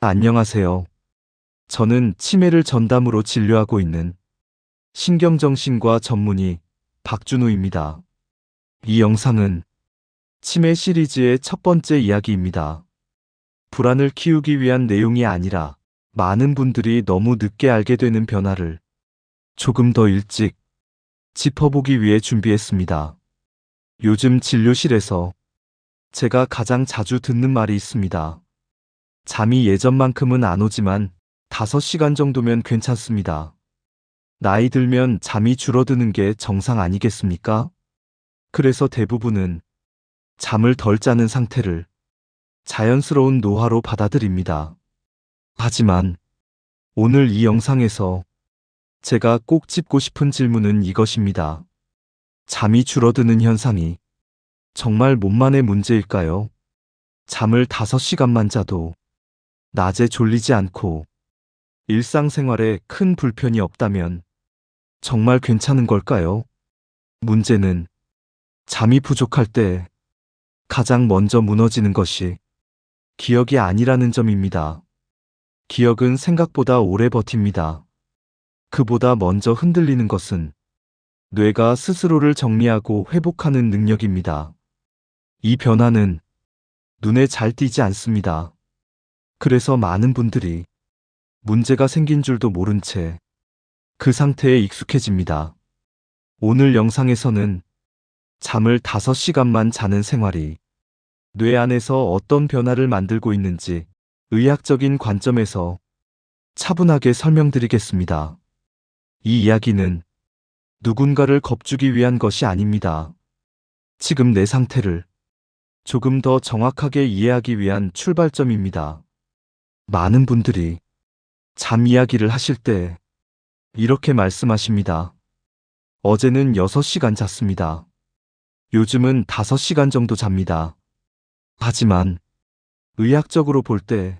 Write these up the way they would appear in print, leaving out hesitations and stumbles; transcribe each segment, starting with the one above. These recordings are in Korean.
안녕하세요. 저는 치매를 전담으로 진료하고 있는 신경정신과 전문의 박준우입니다. 이 영상은 치매 시리즈의 첫 번째 이야기입니다. 불안을 키우기 위한 내용이 아니라 많은 분들이 너무 늦게 알게 되는 변화를 조금 더 일찍 짚어보기 위해 준비했습니다. 요즘 진료실에서 제가 가장 자주 듣는 말이 있습니다. 잠이 예전만큼은 안 오지만 5시간 정도면 괜찮습니다. 나이 들면 잠이 줄어드는 게 정상 아니겠습니까? 그래서 대부분은 잠을 덜 자는 상태를 자연스러운 노화로 받아들입니다. 하지만 오늘 이 영상에서 제가 꼭 짚고 싶은 질문은 이것입니다. 잠이 줄어드는 현상이 정말 몸만의 문제일까요? 잠을 5시간만 자도 낮에 졸리지 않고 일상생활에 큰 불편이 없다면 정말 괜찮은 걸까요? 문제는 잠이 부족할 때 가장 먼저 무너지는 것이 기억이 아니라는 점입니다. 기억은 생각보다 오래 버팁니다. 그보다 먼저 흔들리는 것은 뇌가 스스로를 정리하고 회복하는 능력입니다. 이 변화는 눈에 잘 띄지 않습니다. 그래서 많은 분들이 문제가 생긴 줄도 모른 채 그 상태에 익숙해집니다. 오늘 영상에서는 잠을 5시간만 자는 생활이 뇌 안에서 어떤 변화를 만들고 있는지 의학적인 관점에서 차분하게 설명드리겠습니다. 이 이야기는 누군가를 겁주기 위한 것이 아닙니다. 지금 내 상태를 조금 더 정확하게 이해하기 위한 출발점입니다. 많은 분들이 잠 이야기를 하실 때 이렇게 말씀하십니다. 어제는 6시간 잤습니다. 요즘은 5시간 정도 잡니다. 하지만 의학적으로 볼 때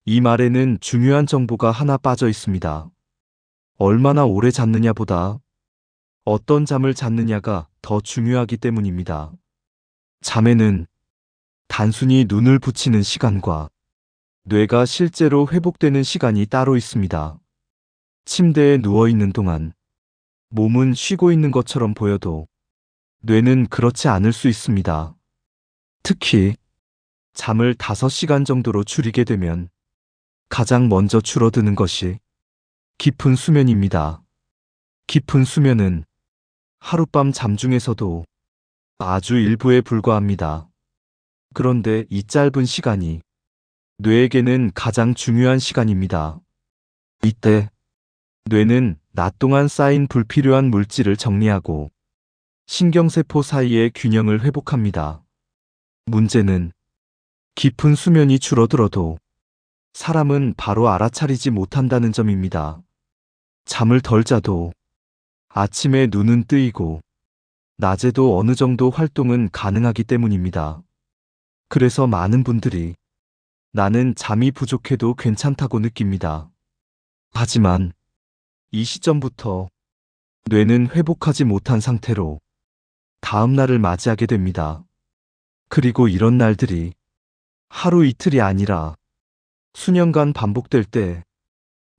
이 말에는 중요한 정보가 하나 빠져 있습니다. 얼마나 오래 잤느냐보다 어떤 잠을 잤느냐가 더 중요하기 때문입니다. 잠에는 단순히 눈을 붙이는 시간과 뇌가 실제로 회복되는 시간이 따로 있습니다. 침대에 누워있는 동안 몸은 쉬고 있는 것처럼 보여도 뇌는 그렇지 않을 수 있습니다. 특히 잠을 5시간 정도로 줄이게 되면 가장 먼저 줄어드는 것이 깊은 수면입니다. 깊은 수면은 하룻밤 잠 중에서도 아주 일부에 불과합니다. 그런데 이 짧은 시간이 뇌에게는 가장 중요한 시간입니다. 이때 뇌는 낮 동안 쌓인 불필요한 물질을 정리하고 신경세포 사이의 균형을 회복합니다. 문제는 깊은 수면이 줄어들어도 사람은 바로 알아차리지 못한다는 점입니다. 잠을 덜 자도 아침에 눈은 뜨이고 낮에도 어느 정도 활동은 가능하기 때문입니다. 그래서 많은 분들이 나는 잠이 부족해도 괜찮다고 느낍니다. 하지만 이 시점부터 뇌는 회복하지 못한 상태로 다음 날을 맞이하게 됩니다. 그리고 이런 날들이 하루 이틀이 아니라 수년간 반복될 때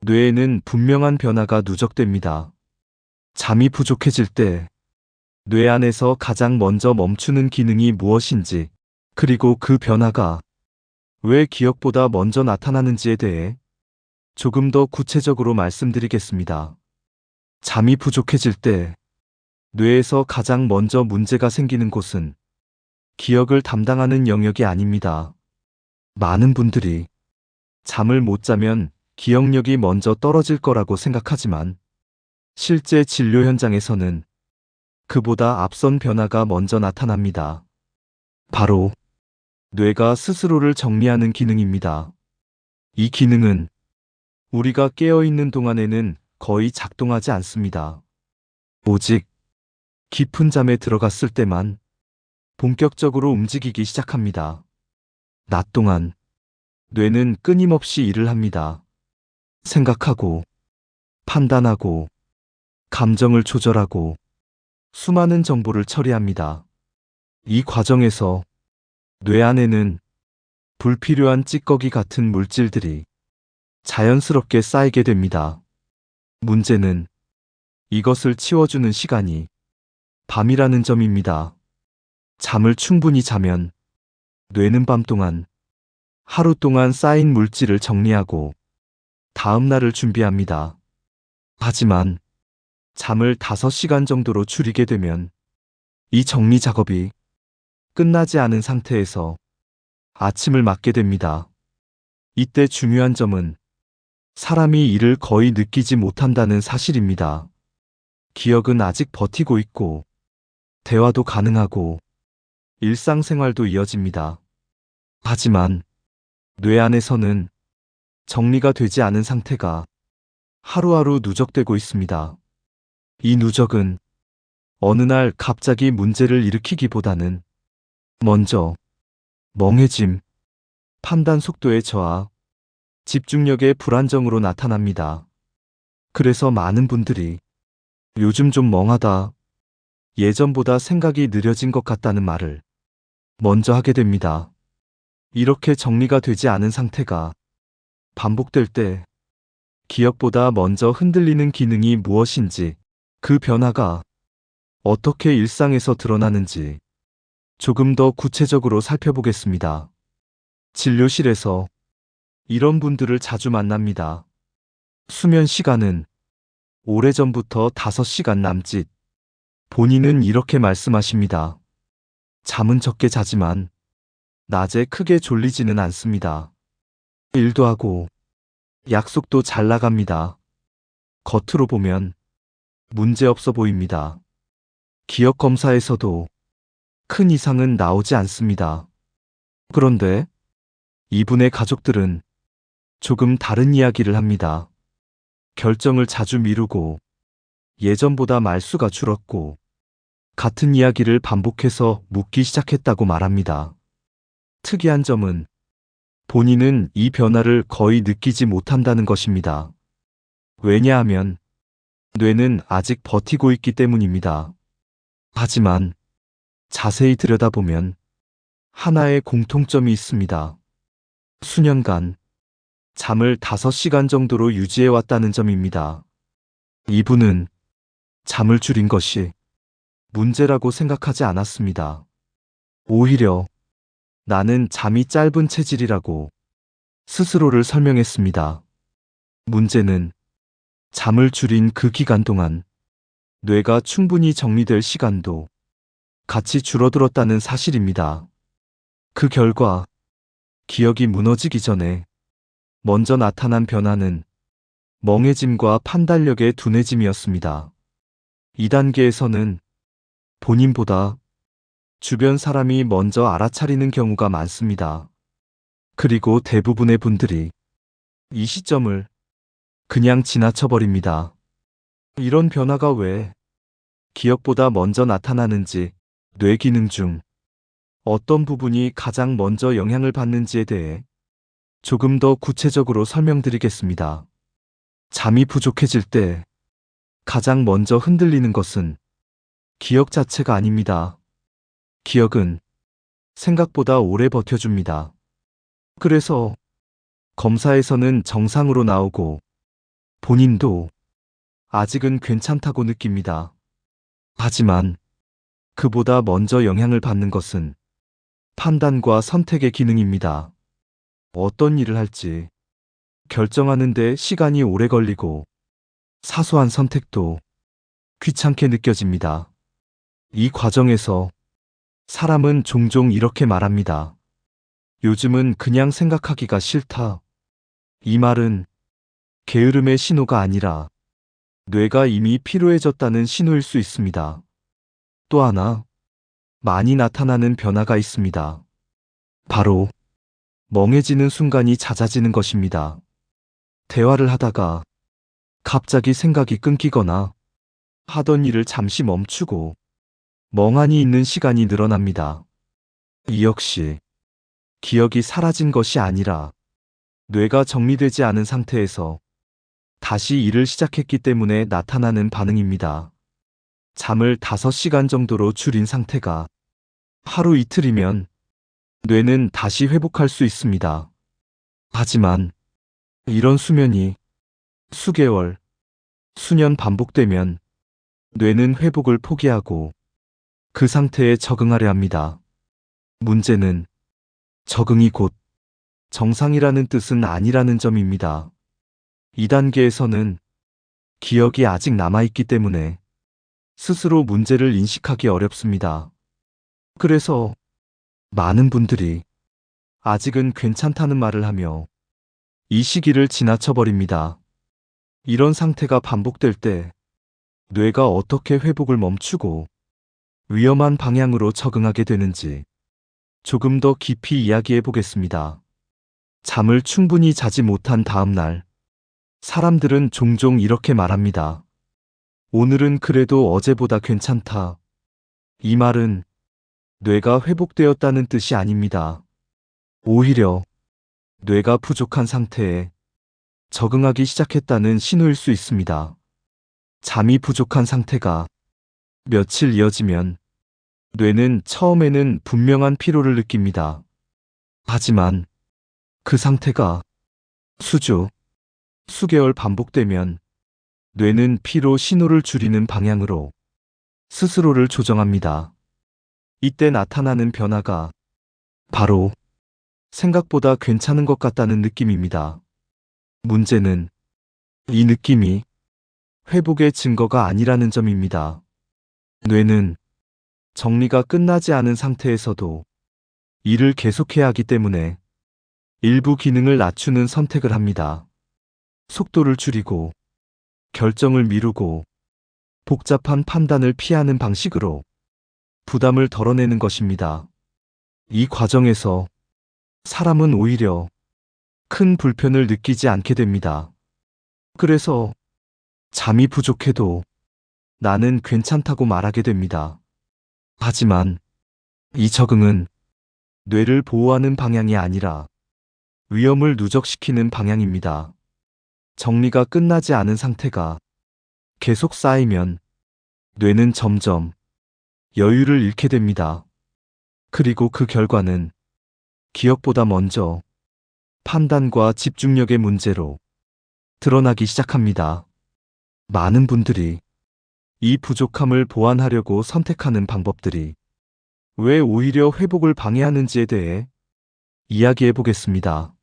뇌에는 분명한 변화가 누적됩니다. 잠이 부족해질 때 뇌 안에서 가장 먼저 멈추는 기능이 무엇인지, 그리고 그 변화가 왜 기억보다 먼저 나타나는지에 대해 조금 더 구체적으로 말씀드리겠습니다. 잠이 부족해질 때 뇌에서 가장 먼저 문제가 생기는 곳은 기억을 담당하는 영역이 아닙니다. 많은 분들이 잠을 못 자면 기억력이 먼저 떨어질 거라고 생각하지만 실제 진료 현장에서는 그보다 앞선 변화가 먼저 나타납니다. 바로 뇌가 스스로를 정리하는 기능입니다. 이 기능은 우리가 깨어있는 동안에는 거의 작동하지 않습니다. 오직 깊은 잠에 들어갔을 때만 본격적으로 움직이기 시작합니다. 낮 동안 뇌는 끊임없이 일을 합니다. 생각하고, 판단하고, 감정을 조절하고, 수많은 정보를 처리합니다. 이 과정에서 뇌 안에는 불필요한 찌꺼기 같은 물질들이 자연스럽게 쌓이게 됩니다. 문제는 이것을 치워주는 시간이 밤이라는 점입니다. 잠을 충분히 자면 뇌는 밤 동안 하루 동안 쌓인 물질을 정리하고 다음 날을 준비합니다. 하지만 잠을 5시간 정도로 줄이게 되면 이 정리 작업이 끝나지 않은 상태에서 아침을 맞게 됩니다. 이때 중요한 점은 사람이 이를 거의 느끼지 못한다는 사실입니다. 기억은 아직 버티고 있고 대화도 가능하고 일상생활도 이어집니다. 하지만 뇌 안에서는 정리가 되지 않은 상태가 하루하루 누적되고 있습니다. 이 누적은 어느 날 갑자기 문제를 일으키기보다는 먼저 멍해짐, 판단 속도의 저하, 집중력의 불안정으로 나타납니다. 그래서 많은 분들이 요즘 좀 멍하다, 예전보다 생각이 느려진 것 같다는 말을 먼저 하게 됩니다. 이렇게 정리가 되지 않은 상태가 반복될 때 기억보다 먼저 흔들리는 기능이 무엇인지, 그 변화가 어떻게 일상에서 드러나는지 조금 더 구체적으로 살펴보겠습니다. 진료실에서 이런 분들을 자주 만납니다. 수면 시간은 오래전부터 5시간 남짓. 본인은 이렇게 말씀하십니다. 잠은 적게 자지만 낮에 크게 졸리지는 않습니다. 일도 하고 약속도 잘 나갑니다. 겉으로 보면 문제없어 보입니다. 기억 검사에서도 큰 이상은 나오지 않습니다. 그런데 이분의 가족들은 조금 다른 이야기를 합니다. 결정을 자주 미루고 예전보다 말수가 줄었고 같은 이야기를 반복해서 묻기 시작했다고 말합니다. 특이한 점은 본인은 이 변화를 거의 느끼지 못한다는 것입니다. 왜냐하면 뇌는 아직 버티고 있기 때문입니다. 하지만 자세히 들여다보면 하나의 공통점이 있습니다. 수년간 잠을 5시간 정도로 유지해왔다는 점입니다. 이분은 잠을 줄인 것이 문제라고 생각하지 않았습니다. 오히려 나는 잠이 짧은 체질이라고 스스로를 설명했습니다. 문제는 잠을 줄인 그 기간 동안 뇌가 충분히 정리될 시간도 같이 줄어들었다는 사실입니다. 그 결과 기억이 무너지기 전에 먼저 나타난 변화는 멍해짐과 판단력의 둔해짐이었습니다. 2단계에서는 본인보다 주변 사람이 먼저 알아차리는 경우가 많습니다. 그리고 대부분의 분들이 이 시점을 그냥 지나쳐버립니다. 이런 변화가 왜 기억보다 먼저 나타나는지, 뇌 기능 중 어떤 부분이 가장 먼저 영향을 받는지에 대해 조금 더 구체적으로 설명드리겠습니다. 잠이 부족해질 때 가장 먼저 흔들리는 것은 기억 자체가 아닙니다. 기억은 생각보다 오래 버텨줍니다. 그래서 검사에서는 정상으로 나오고 본인도 아직은 괜찮다고 느낍니다. 하지만 그보다 먼저 영향을 받는 것은 판단과 선택의 기능입니다. 어떤 일을 할지 결정하는 데 시간이 오래 걸리고 사소한 선택도 귀찮게 느껴집니다. 이 과정에서 사람은 종종 이렇게 말합니다. 요즘은 그냥 생각하기가 싫다. 이 말은 게으름의 신호가 아니라 뇌가 이미 피로해졌다는 신호일 수 있습니다. 또 하나 많이 나타나는 변화가 있습니다. 바로 멍해지는 순간이 잦아지는 것입니다. 대화를 하다가 갑자기 생각이 끊기거나 하던 일을 잠시 멈추고 멍하니 있는 시간이 늘어납니다. 이 역시 기억이 사라진 것이 아니라 뇌가 정리되지 않은 상태에서 다시 일을 시작했기 때문에 나타나는 반응입니다. 잠을 5시간 정도로 줄인 상태가 하루 이틀이면 뇌는 다시 회복할 수 있습니다. 하지만 이런 수면이 수개월, 수년 반복되면 뇌는 회복을 포기하고 그 상태에 적응하려 합니다. 문제는 적응이 곧 정상이라는 뜻은 아니라는 점입니다. 2단계에서는 기억이 아직 남아있기 때문에 스스로 문제를 인식하기 어렵습니다. 그래서 많은 분들이 아직은 괜찮다는 말을 하며 이 시기를 지나쳐버립니다. 이런 상태가 반복될 때 뇌가 어떻게 회복을 멈추고 위험한 방향으로 적응하게 되는지 조금 더 깊이 이야기해 보겠습니다. 잠을 충분히 자지 못한 다음 날, 사람들은 종종 이렇게 말합니다. 오늘은 그래도 어제보다 괜찮다. 이 말은 뇌가 회복되었다는 뜻이 아닙니다. 오히려 뇌가 부족한 상태에 적응하기 시작했다는 신호일 수 있습니다. 잠이 부족한 상태가 며칠 이어지면 뇌는 처음에는 분명한 피로를 느낍니다. 하지만 그 상태가 수주, 수개월 반복되면 뇌는 피로 신호를 줄이는 방향으로 스스로를 조정합니다. 이때 나타나는 변화가 바로 생각보다 괜찮은 것 같다는 느낌입니다. 문제는 이 느낌이 회복의 증거가 아니라는 점입니다. 뇌는 정리가 끝나지 않은 상태에서도 일을 계속해야 하기 때문에 일부 기능을 낮추는 선택을 합니다. 속도를 줄이고 결정을 미루고 복잡한 판단을 피하는 방식으로 부담을 덜어내는 것입니다. 이 과정에서 사람은 오히려 큰 불편을 느끼지 않게 됩니다. 그래서 잠이 부족해도 나는 괜찮다고 말하게 됩니다. 하지만 이 적응은 뇌를 보호하는 방향이 아니라 위험을 누적시키는 방향입니다. 정리가 끝나지 않은 상태가 계속 쌓이면 뇌는 점점 여유를 잃게 됩니다. 그리고 그 결과는 기억보다 먼저 판단과 집중력의 문제로 드러나기 시작합니다. 많은 분들이 이 부족함을 보완하려고 선택하는 방법들이 왜 오히려 회복을 방해하는지에 대해 이야기해 보겠습니다.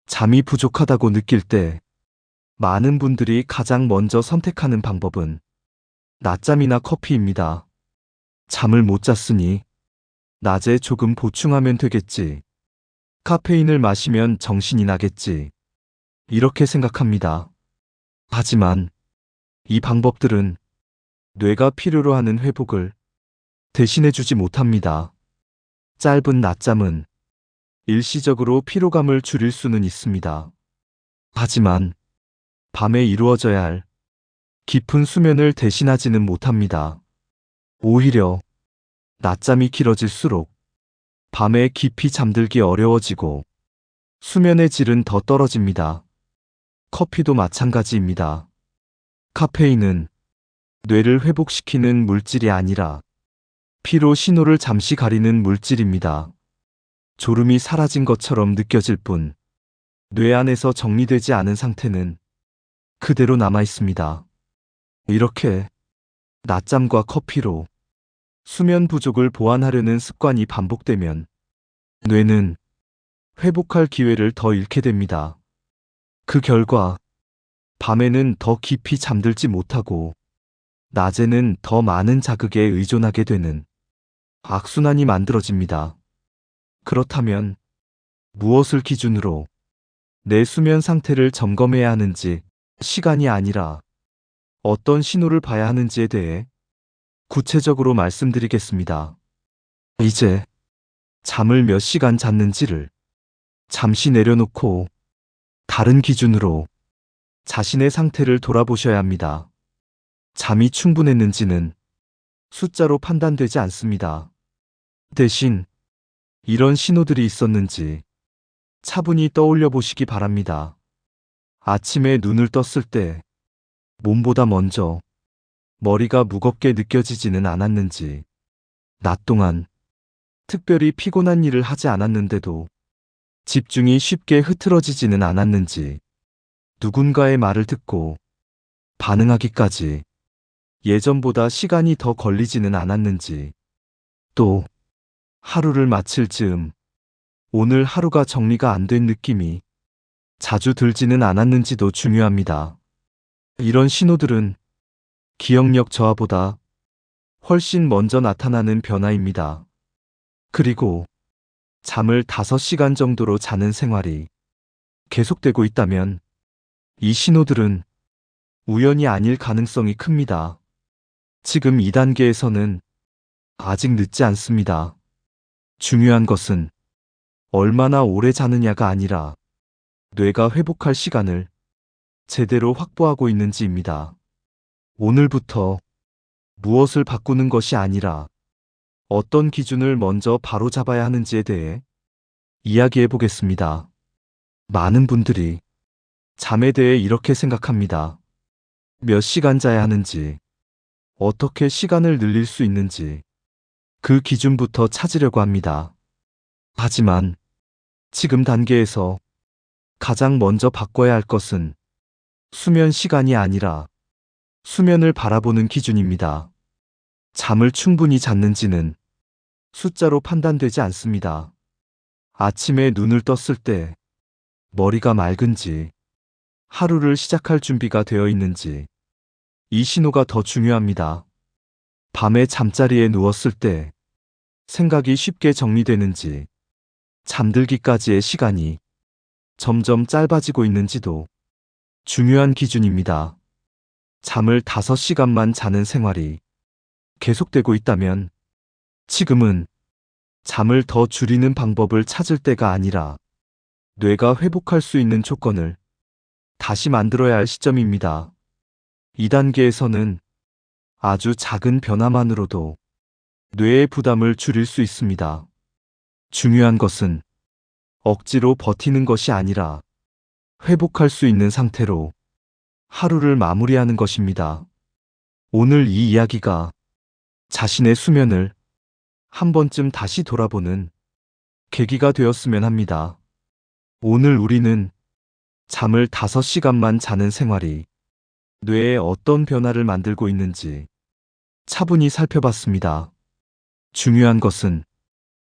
잠이 부족하다고 느낄 때 많은 분들이 가장 먼저 선택하는 방법은 낮잠이나 커피입니다. 잠을 못 잤으니 낮에 조금 보충하면 되겠지. 카페인을 마시면 정신이 나겠지. 이렇게 생각합니다. 하지만 이 방법들은 뇌가 필요로 하는 회복을 대신해주지 못합니다. 짧은 낮잠은 일시적으로 피로감을 줄일 수는 있습니다. 하지만 밤에 이루어져야 할 깊은 수면을 대신하지는 못합니다. 오히려 낮잠이 길어질수록 밤에 깊이 잠들기 어려워지고 수면의 질은 더 떨어집니다. 커피도 마찬가지입니다. 카페인은 뇌를 회복시키는 물질이 아니라 피로 신호를 잠시 가리는 물질입니다. 졸음이 사라진 것처럼 느껴질 뿐 뇌 안에서 정리되지 않은 상태는 그대로 남아 있습니다. 이렇게 낮잠과 커피로 수면 부족을 보완하려는 습관이 반복되면 뇌는 회복할 기회를 더 잃게 됩니다. 그 결과 밤에는 더 깊이 잠들지 못하고 낮에는 더 많은 자극에 의존하게 되는 악순환이 만들어집니다. 그렇다면 무엇을 기준으로 내 수면 상태를 점검해야 하는지, 시간이 아니라 어떤 신호를 봐야 하는지에 대해 구체적으로 말씀드리겠습니다. 이제 잠을 몇 시간 잤는지를 잠시 내려놓고 다른 기준으로 자신의 상태를 돌아보셔야 합니다. 잠이 충분했는지는 숫자로 판단되지 않습니다. 대신 이런 신호들이 있었는지 차분히 떠올려 보시기 바랍니다. 아침에 눈을 떴을 때 몸보다 먼저 머리가 무겁게 느껴지지는 않았는지, 낮 동안 특별히 피곤한 일을 하지 않았는데도 집중이 쉽게 흐트러지지는 않았는지, 누군가의 말을 듣고 반응하기까지 예전보다 시간이 더 걸리지는 않았는지, 또 하루를 마칠 즈음 오늘 하루가 정리가 안 된 느낌이 자주 들지는 않았는지도 중요합니다. 이런 신호들은 기억력 저하보다 훨씬 먼저 나타나는 변화입니다. 그리고 잠을 5시간 정도로 자는 생활이 계속되고 있다면 이 신호들은 우연이 아닐 가능성이 큽니다. 지금 2단계에서는 아직 늦지 않습니다. 중요한 것은 얼마나 오래 자느냐가 아니라 뇌가 회복할 시간을 제대로 확보하고 있는지입니다. 오늘부터 무엇을 바꾸는 것이 아니라 어떤 기준을 먼저 바로 잡아야 하는지에 대해 이야기해 보겠습니다. 많은 분들이 잠에 대해 이렇게 생각합니다. 몇 시간 자야 하는지, 어떻게 시간을 늘릴 수 있는지 그 기준부터 찾으려고 합니다. 하지만 지금 단계에서 가장 먼저 바꿔야 할 것은 수면 시간이 아니라 수면을 바라보는 기준입니다. 잠을 충분히 잤는지는 숫자로 판단되지 않습니다. 아침에 눈을 떴을 때 머리가 맑은지, 하루를 시작할 준비가 되어 있는지, 이 신호가 더 중요합니다. 밤에 잠자리에 누웠을 때 생각이 쉽게 정리되는지, 잠들기까지의 시간이 점점 짧아지고 있는지도 중요한 기준입니다. 잠을 5시간만 자는 생활이 계속되고 있다면 지금은 잠을 더 줄이는 방법을 찾을 때가 아니라 뇌가 회복할 수 있는 조건을 다시 만들어야 할 시점입니다. 2단계에서는 아주 작은 변화만으로도 뇌의 부담을 줄일 수 있습니다. 중요한 것은 억지로 버티는 것이 아니라 회복할 수 있는 상태로 하루를 마무리하는 것입니다. 오늘 이 이야기가 자신의 수면을 한 번쯤 다시 돌아보는 계기가 되었으면 합니다. 오늘 우리는 잠을 5시간만 자는 생활이 뇌에 어떤 변화를 만들고 있는지 차분히 살펴봤습니다. 중요한 것은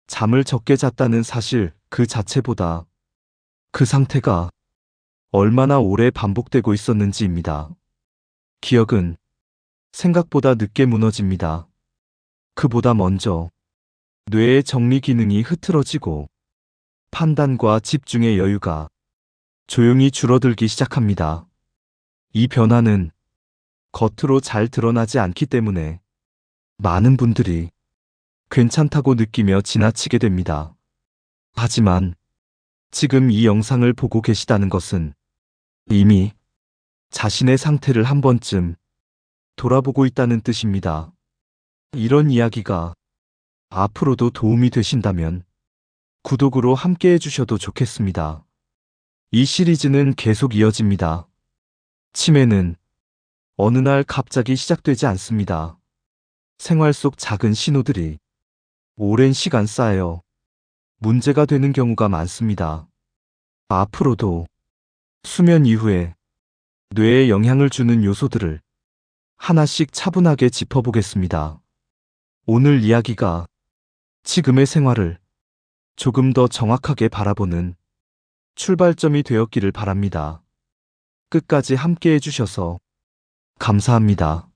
잠을 적게 잤다는 사실 그 자체보다 그 상태가 얼마나 오래 반복되고 있었는지입니다. 기억은 생각보다 늦게 무너집니다. 그보다 먼저 뇌의 정리 기능이 흐트러지고 판단과 집중의 여유가 조용히 줄어들기 시작합니다. 이 변화는 겉으로 잘 드러나지 않기 때문에 많은 분들이 괜찮다고 느끼며 지나치게 됩니다. 하지만 지금 이 영상을 보고 계시다는 것은 이미 자신의 상태를 한 번쯤 돌아보고 있다는 뜻입니다. 이런 이야기가 앞으로도 도움이 되신다면 구독으로 함께 해주셔도 좋겠습니다. 이 시리즈는 계속 이어집니다. 치매는 어느 날 갑자기 시작되지 않습니다. 생활 속 작은 신호들이 오랜 시간 쌓여 문제가 되는 경우가 많습니다. 앞으로도 수면 이후에 뇌에 영향을 주는 요소들을 하나씩 차분하게 짚어보겠습니다. 오늘 이야기가 지금의 생활을 조금 더 정확하게 바라보는 출발점이 되었기를 바랍니다. 끝까지 함께 해주셔서 감사합니다.